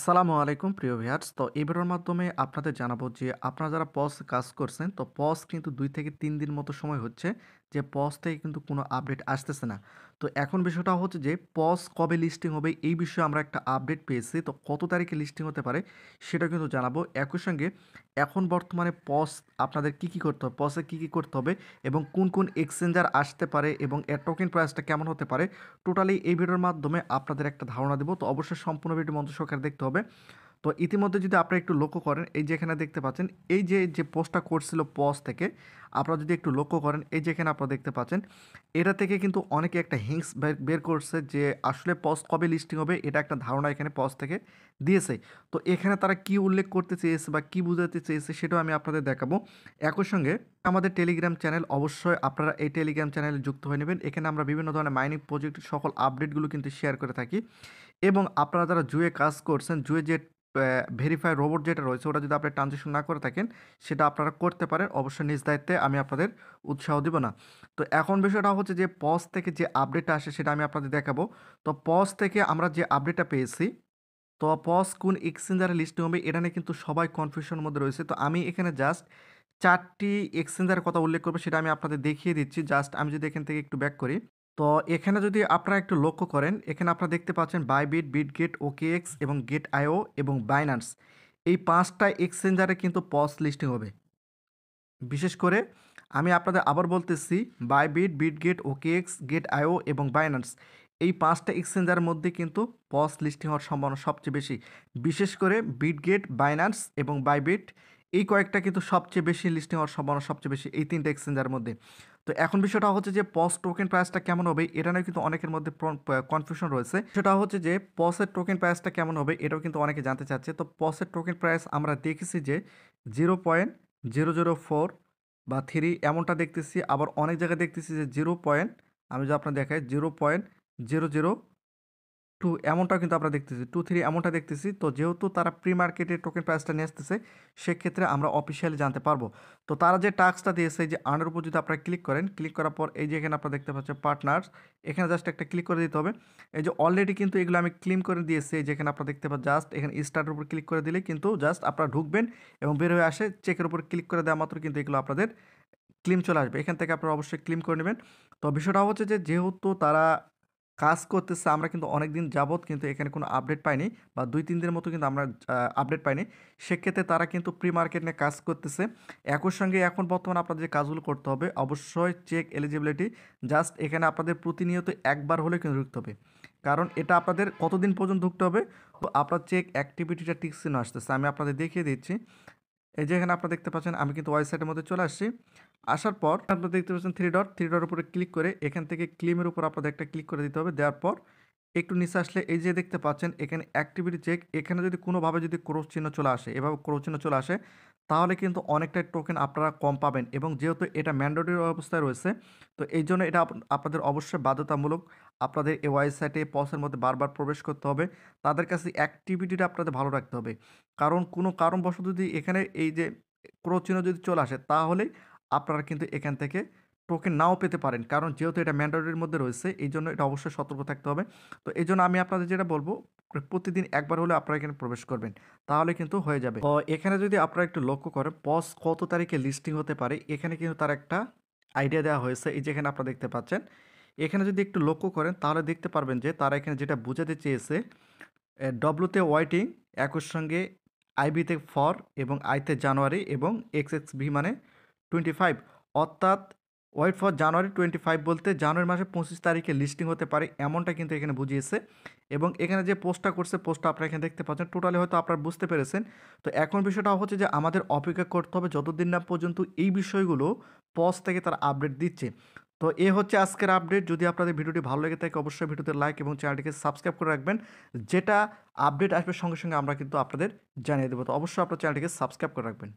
আসসালামু আলাইকুম প্রিয় ভিউয়ার্স। তো এই ভিডিওর মাধ্যমে আপনাদের জানাবো যে আপনারা যারা পজ কাজ করছেন, তো পজ কিন্তু ২ থেকে ৩ দিন মতো সময় হচ্ছে যে পজ থেকে কিন্তু কোনো আপডেট আসতেছে না। তো এখন বিষয়টা হচ্ছে যে পজ কবে লিস্টিং হবে এই বিষয়ে আমরা একটা আপডেট পেয়েছি। তো কত তারিখে লিস্টিং হতে পারে সেটা কিন্তু জানাবো। একই সঙ্গে এখন বর্তমানে পজ আপনাদের কি করতে হবে, পজে কি করতে হবে এবং কোন এক্সচেঞ্জার আসতে পারে এবং এর টোকেন প্রাইসটা কেমন হতে পারে টোটালি এই ভিডিওর মাধ্যমে আপনাদের একটা ধারণা দেব। তো অবশ্যই সম্পূর্ণ ভিডিও মনোযোগ সহকারে দেখতে হবে। তো ইতিমধ্যে যদি আপনারা একটু লক্ষ্য করেন, এই যে এখানে দেখতে পাচ্ছেন, এই যে পোস্টটা করছিল পজ থেকে, আপনারা যদি একটু লক্ষ্য করেন, এই যে এখানে আপনারা দেখতে পাচ্ছেন, এটা থেকে কিন্তু অনেকে একটা হিংস বের করছে যে আসলে পজ কবে লিস্টিং হবে, এটা একটা ধারণা এখানে পজ থেকে দিয়েছে। তো এখানে তারা কি উল্লেখ করতে চেয়েছে বা কি বোঝাতে চেয়েছে সেটাও আমি আপনাদের দেখাবো। একই সঙ্গে আমাদের টেলিগ্রাম চ্যানেল, অবশ্যই আপনারা এই টেলিগ্রাম চ্যানেলে যুক্ত হয়ে নেবেন। এখানে আমরা বিভিন্ন ধরনের মাইনিং প্রজেক্টের সকল আপডেটগুলো কিন্তু শেয়ার করে থাকি এবং আপনারা যারা জুয়ে কাজ করছেন, জুয়ে যে ভেরিফাই রোবট যেটা রয়েছে ওটা যদি আপনি ট্রানজেকশন না করে থাকেন সেটা আপনারা করতে পারেন। অবশ্যই নিজ দায়িত্বে, আমি আপনাদের উৎসাহ দিব না। তো এখন বিষয়টা হচ্ছে যে পজ থেকে যে আপডেটটা আসে সেটা আমি আপনাদের দেখাবো। তো পজ থেকে আমরা যে আপডেটটা পেয়েছি, তো পজ কোন এক্সচেঞ্জারে লিস্টিং হবে এটা নিয়ে কিন্তু সবাই কনফিউশনের মধ্যে রয়েছে। তো আমি এখানে জাস্ট ৪টি এক্সচেঞ্জারের কথা উল্লেখ করব সেটা আমি আপনাদের দেখিয়ে দিচ্ছি। জাস্ট আমি যদি এখান থেকে একটু ব্যাক করি। তো এখানে যদি আপনারা একটু লক্ষ্য করেন, এখানে আপনারা দেখতে পাচ্ছেন বাইবিট, বিটগেট, ওকেএক্স এবং গেট.আইও এবং বাইন্যান্স। এই ৫টা এক্সচেঞ্জারে কিন্তু পজ লিস্টিং হবে। বিশেষ করে আমি আপনাদের আবার বলতেছি, বাইবিট, বিটগেট, ওকেএক্স, গেট.আইও এবং বাইন্যান্স। এই ৫টা এক্সচেঞ্জারের মধ্যে কিন্তু পজ লিস্টিং হওয়ার সম্ভাবনা সবচেয়ে বেশি। বিশেষ করে বিটগেট, বাইন্যান্স এবং বাইবিট, এই কয়েকটা কিন্তু সবচেয়ে বেশি লিস্টিং হওয়ার সম্ভাবনা সবচেয়ে বেশি এই ৩টা এক্সচেঞ্জারের মধ্যে। তো এখন বিষয়টা হচ্ছে যে পজ টোকেন প্রাইসটা কেমন হবে এটা নিয়ে কিন্তু অনেকের মধ্যে কনফিউশন রয়েছে। সেটা হচ্ছে যে পজের টোকেন প্রাইসটা কেমন হবে এটাও কিন্তু অনেকে জানতে চাচ্ছে। তো পজের টোকেন প্রাইস আমরা দেখেছি যে 0.004 বা 3 এমনটা দেখতেছি। আবার অনেক জায়গায় দেখতেছি যে 0 পয়েন্ট, আমি যদি আপনার দেখাই 0.002 এমনটাও কিন্তু আমরা দেখতেছি। 2, 3 এমনটা দেখতেছি। তো যেহেতু তারা প্রি মার্কেটে টোকেন প্রাইসটা নিয়ে আসতেছে, সেক্ষেত্রে আমরা অফিসিয়ালি জানতে পারবো। তো তারা যে টাস্কটা দিয়েছে, এই যে আর্নের উপর যদি আপনারা ক্লিক করেন, ক্লিক করার পর এই যে এখানে আপনারা দেখতে পাচ্ছেন পার্টনার্স, এখানে জাস্ট একটা ক্লিক করে দিতে হবে। এই যে অলরেডি কিন্তু এগুলো আমি ক্লেম করে দিয়েছি। এই যেখানে আপনারা দেখতে পাচ্ছেন, জাস্ট এখানে স্টার্টের উপর ক্লিক করে দিলে কিন্তু জাস্ট আপনারা ঢুকবেন এবং বের হয়ে আসে চেকের উপর ক্লিক করে দেওয়া মাত্র কিন্তু এগুলো আপনাদের ক্লেম চলে আসবে। এখান থেকে আপনারা অবশ্যই ক্লেম করে নেবেন। তো বিষয়টা হচ্ছে যে যেহেতু তারা কাজ করতেছে, আমরা কিন্তু অনেকদিন যাবৎ কিন্তু এখানে কোনো আপডেট পাইনি বা ২-৩ দিনের মতো কিন্তু আমরা আপডেট পাইনি। সেক্ষেত্রে তারা কিন্তু প্রি মার্কেট নিয়ে কাজ করতেছে। একই সঙ্গে এখন বর্তমানে আপনাদের যে কাজগুলো করতে হবে, অবশ্যই চেক এলিজিবিলিটি, জাস্ট এখানে আপনাদের প্রতিনিয়ত একবার হলেও কিন্তু ঢুকতে হবে। কারণ এটা আপনাদের কতদিন পর্যন্ত ঢুকতে হবে? আপনার চেক অ্যাক্টিভিটিটা টিক চিহ্ন আসতেছে। আমি আপনাদের দেখিয়ে দিচ্ছি। এই যে এখানে আপনারা দেখতে পাচ্ছেন, আমি কিন্তু ওয়েবসাইটের মধ্যে চলে আসছি। আসার পর আপনারা দেখতে পাচ্ছেন 3 ডট, 3 ডটের উপরে ক্লিক করে এখান থেকে ক্লেমের উপর আপনাদের একটা ক্লিক করে দিতে হবে। দেওয়ার পর একটু নিচে আসলে এই যে দেখতে পাচ্ছেন এখানে অ্যাক্টিভিটি চেক, এখানে যদি কোনোভাবে যদি ক্রস চিহ্ন চলে আসে, এভাবে ক্রস চিহ্ন চলে আসে, তাহলে কিন্তু অনেকটাই টোকেন আপনারা কম পাবেন এবং যেহেতু এটা ম্যান্ডেটরি অবস্থায় রয়েছে, তো এইজন্য এটা আপনাদের অবশ্যই বাধ্যতামূলক আপনাদের এই ওয়েবসাইটে পজের মধ্যে বারবার প্রবেশ করতে হবে। তাদের কাছে অ্যাক্টিভিটিটা আপনাদের ভালো রাখতে হবে। কারণ কোনো কারণবশত যদি এখানে এই যে ক্রস চিহ্ন যদি চলে আসে, তাহলে আপনারা কিন্তু এখান থেকে টোকেন নাও পেতে পারেন। কারণ যেহেতু এটা ম্যান্ডেটরির মধ্যে রয়েছে, এইজন্য এটা অবশ্যই সতর্ক থাকতে হবে। তো এইজন্য আমি আপনাদের যেটা বলব, প্রতিদিন একবার হলেও আপনারা এখানে প্রবেশ করবেন। তাহলে কিন্তু হয়ে যাবে। তো এখানে যদি আপনারা একটু লক্ষ্য করেন, পজ কত তারিখে লিস্টিং হতে পারে, এখানে কিন্তু তার একটা আইডিয়া দেওয়া হয়েছে। এই যে এখানে আপনারা দেখতে পাচ্ছেন। এখানে যদি একটু লক্ষ্য করেন তাহলে দেখতে পারবেন যে তারা এখানে যেটা বুঝাতে চেয়েছে, ডব্লুতে ওয়েটিং, একই সঙ্গে আইবিতে ফর এবং আইতে জানুয়ারি এবং এক্সএক্সভি মানে 25, অর্থাৎ ওয়েট ফর জানুয়ারি 25 বলতে জানুয়ারি মাসের 25 তারিখে লিস্টিং হতে পারে, এমনটা কিন্তু এখানে বুঝিয়েছে। এবং এখানে যে পোস্টটা করছে, পোস্টটা আপনারা এখানে দেখতে পাচ্ছেন। টোটালি হয়তো আপনারা বুঝতে পেরেছেন। তো এখন বিষয়টা হচ্ছে যে আমাদের অপেক্ষা করতে হবে যতদিন না পর্যন্ত এই বিষয়গুলো পজ থেকে তারা আপডেট দিচ্ছে। তো এ হচ্ছে আজকের আপডেট। যদি আপনাদের ভিডিওটি ভালো লেগে থাকে অবশ্যই ভিডিওতে লাইক এবং চ্যানেলটিকে সাবস্ক্রাইব করে রাখবেন। যেটা আপডেট আসবে সঙ্গে সঙ্গে আমরা কিন্তু আপনাদের জানিয়ে দেবো। তো অবশ্যই আপনার চ্যানেলটিকে সাবস্ক্রাইব করে রাখবেন।